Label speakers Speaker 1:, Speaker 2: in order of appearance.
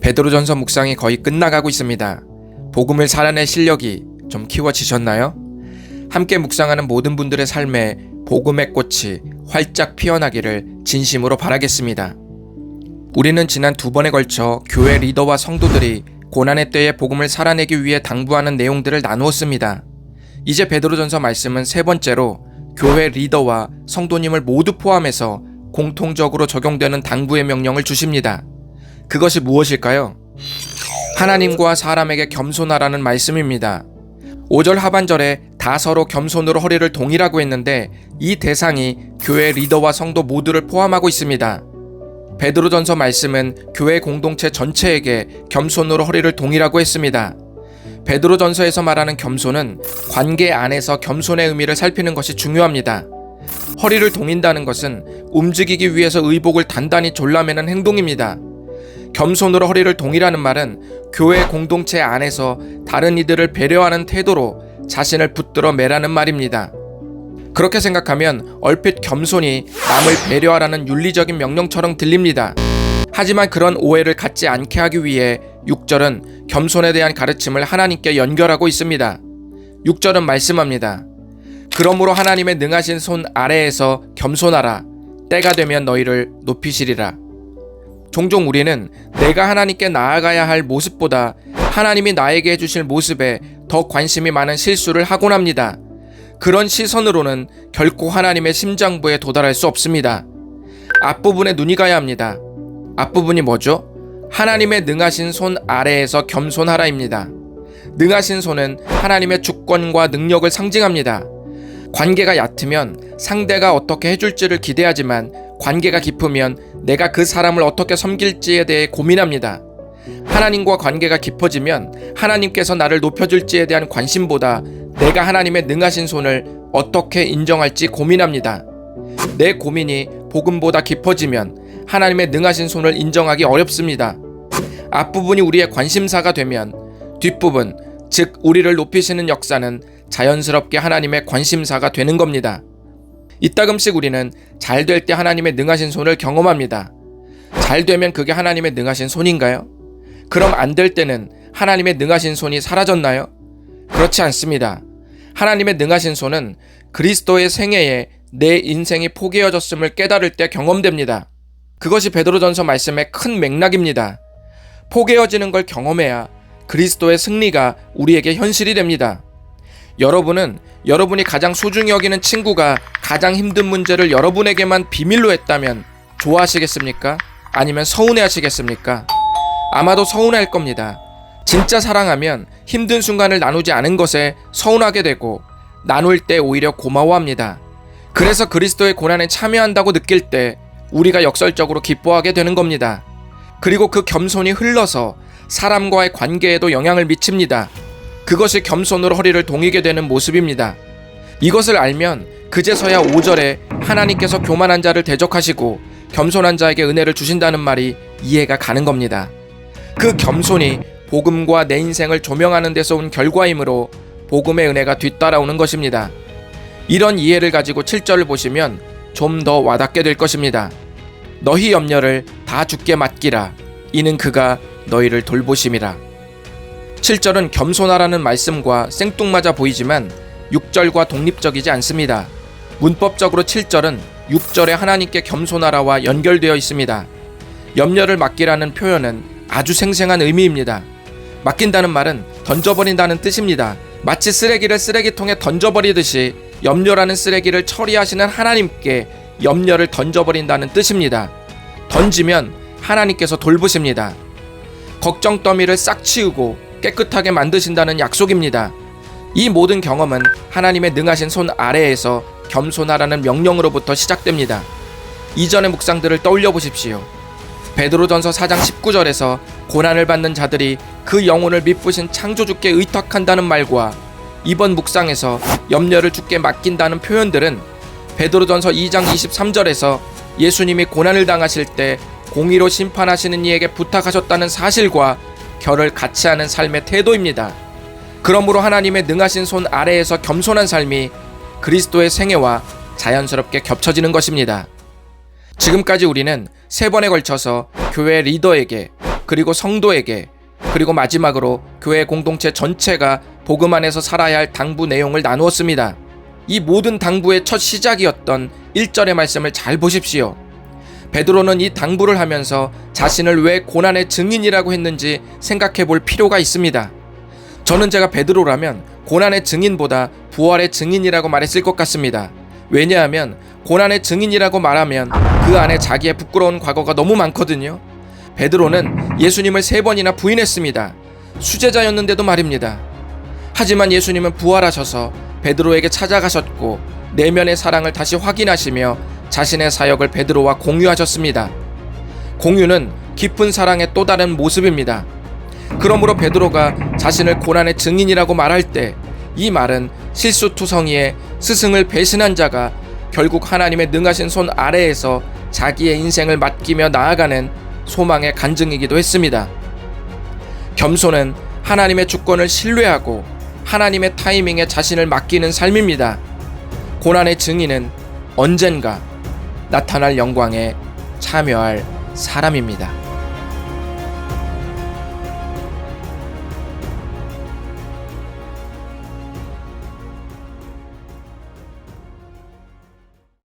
Speaker 1: 베드로전서 묵상이 거의 끝나가고 있습니다. 복음을 살아낼 실력이 좀 키워지셨나요? 함께 묵상하는 모든 분들의 삶에 복음의 꽃이 활짝 피어나기를 진심으로 바라겠습니다. 우리는 지난 2번에 걸쳐 교회 리더와 성도들이 고난의 때에 복음을 살아내기 위해 당부하는 내용들을 나누었습니다. 이제 베드로전서 말씀은 3번째로 교회 리더와 성도님을 모두 포함해서 공통적으로 적용되는 당부의 명령을 주십니다. 그것이 무엇일까요? 하나님과 사람에게 겸손하라는 말씀입니다. 5절 하반절에 다 서로 겸손으로 허리를 동이라고 했는데 이 대상이 교회 리더와 성도 모두를 포함하고 있습니다. 베드로전서 말씀은 교회 공동체 전체에게 겸손으로 허리를 동이라고 했습니다. 베드로전서에서 말하는 겸손은 관계 안에서 겸손의 의미를 살피는 것이 중요합니다. 허리를 동인다는 것은 움직이기 위해서 의복을 단단히 졸라매는 행동입니다. 겸손으로 허리를 동이라는 말은 교회 공동체 안에서 다른 이들을 배려하는 태도로 자신을 붙들어 매라는 말입니다. 그렇게 생각하면 얼핏 겸손이 남을 배려하라는 윤리적인 명령처럼 들립니다. 하지만 그런 오해를 갖지 않게 하기 위해 6절은 겸손에 대한 가르침을 하나님께 연결하고 있습니다. 6절은 말씀합니다. 그러므로 하나님의 능하신 손 아래에서 겸손하라. 때가 되면 너희를 높이시리라. 종종 우리는 내가 하나님께 나아가야 할 모습보다 하나님이 나에게 해주실 모습에 더 관심이 많은 실수를 하곤 합니다. 그런 시선으로는 결코 하나님의 심장부에 도달할 수 없습니다. 앞부분에 눈이 가야 합니다. 앞부분이 뭐죠? 하나님의 능하신 손 아래에서 겸손하라입니다. 능하신 손은 하나님의 주권과 능력을 상징합니다. 관계가 얕으면 상대가 어떻게 해줄지를 기대하지만 관계가 깊으면 내가 그 사람을 어떻게 섬길지에 대해 고민합니다. 하나님과 관계가 깊어지면 하나님께서 나를 높여줄지에 대한 관심보다 내가 하나님의 능하신 손을 어떻게 인정할지 고민합니다. 내 고민이 복음보다 깊어지면 하나님의 능하신 손을 인정하기 어렵습니다. 앞부분이 우리의 관심사가 되면 뒷부분, 즉 우리를 높이시는 역사는 자연스럽게 하나님의 관심사가 되는 겁니다. 이따금씩 우리는 잘 될 때 하나님의 능하신 손을 경험합니다. 잘 되면 그게 하나님의 능하신 손인가요? 그럼 안 될 때는 하나님의 능하신 손이 사라졌나요? 그렇지 않습니다. 하나님의 능하신 손은 그리스도의 생애에 내 인생이 포개어졌음을 깨달을 때 경험됩니다. 그것이 베드로전서 말씀의 큰 맥락입니다. 포개어지는 걸 경험해야 그리스도의 승리가 우리에게 현실이 됩니다. 여러분은 여러분이 가장 소중히 여기는 친구가 가장 힘든 문제를 여러분에게만 비밀로 했다면 좋아하시겠습니까? 아니면 서운해하시겠습니까? 아마도 서운할 겁니다. 진짜 사랑하면 힘든 순간을 나누지 않은 것에 서운하게 되고 나눌 때 오히려 고마워합니다. 그래서 그리스도의 고난에 참여한다고 느낄 때 우리가 역설적으로 기뻐하게 되는 겁니다. 그리고 그 겸손이 흘러서 사람과의 관계에도 영향을 미칩니다. 그것이 겸손으로 허리를 동이게 되는 모습입니다. 이것을 알면 그제서야 5절에 하나님께서 교만한 자를 대적하시고 겸손한 자에게 은혜를 주신다는 말이 이해가 가는 겁니다. 그 겸손이 복음과 내 인생을 조명하는 데서 온 결과이므로 복음의 은혜가 뒤따라오는 것입니다. 이런 이해를 가지고 7절을 보시면 좀 더 와닿게 될 것입니다. 너희 염려를 다 주께 맡기라. 이는 그가 너희를 돌보심이라. 7절은 겸손하라는 말씀과 생뚱맞아 보이지만 6절과 독립적이지 않습니다. 문법적으로 7절은 6절에 하나님께 겸손하라와 연결되어 있습니다. 염려를 맡기라는 표현은 아주 생생한 의미입니다. 맡긴다는 말은 던져버린다는 뜻입니다. 마치 쓰레기를 쓰레기통에 던져버리듯이 염려라는 쓰레기를 처리하시는 하나님께 염려를 던져버린다는 뜻입니다. 던지면 하나님께서 돌보십니다. 걱정 더미를 싹 치우고 깨끗하게 만드신다는 약속입니다. 이 모든 경험은 하나님의 능하신 손 아래에서 겸손하라는 명령으로부터 시작됩니다. 이전의 묵상들을 떠올려 보십시오. 베드로전서 4장 19절에서 고난을 받는 자들이 그 영혼을 미쁘신 창조주께 의탁한다는 말과 이번 묵상에서 염려를 주께 맡긴다는 표현들은 베드로전서 2장 23절에서 예수님이 고난을 당하실 때 공의로 심판하시는 이에게 부탁하셨다는 사실과 결을 같이 하는 삶의 태도입니다. 그러므로 하나님의 능하신 손 아래에서 겸손한 삶이 그리스도의 생애와 자연스럽게 겹쳐지는 것입니다. 지금까지 우리는 3번에 걸쳐서 교회 리더에게 그리고 성도에게, 그리고 마지막으로 교회 공동체 전체가 복음 안에서 살아야 할 당부 내용을 나누었습니다. 이 모든 당부의 첫 시작이었던 1절의 말씀을 잘 보십시오. 베드로는 이 당부를 하면서 자신을 왜 고난의 증인이라고 했는지 생각해 볼 필요가 있습니다. 저는 제가 베드로라면 고난의 증인보다 부활의 증인이라고 말했을 것 같습니다. 왜냐하면 고난의 증인이라고 말하면 그 안에 자기의 부끄러운 과거가 너무 많거든요. 베드로는 예수님을 3번이나 부인했습니다. 수제자였는데도 말입니다. 하지만 예수님은 부활하셔서 베드로에게 찾아가셨고 내면의 사랑을 다시 확인하시며 자신의 사역을 베드로와 공유하셨습니다. 공유는 깊은 사랑의 또 다른 모습입니다. 그러므로 베드로가 자신을 고난의 증인이라고 말할 때 이 말은 실수투성이의 스승을 배신한 자가 결국 하나님의 능하신 손 아래에서 자기의 인생을 맡기며 나아가는 소망의 간증이기도 했습니다. 겸손은 하나님의 주권을 신뢰하고 하나님의 타이밍에 자신을 맡기는 삶입니다. 고난의 증인은 언젠가 나타날 영광에 참여할 사람입니다.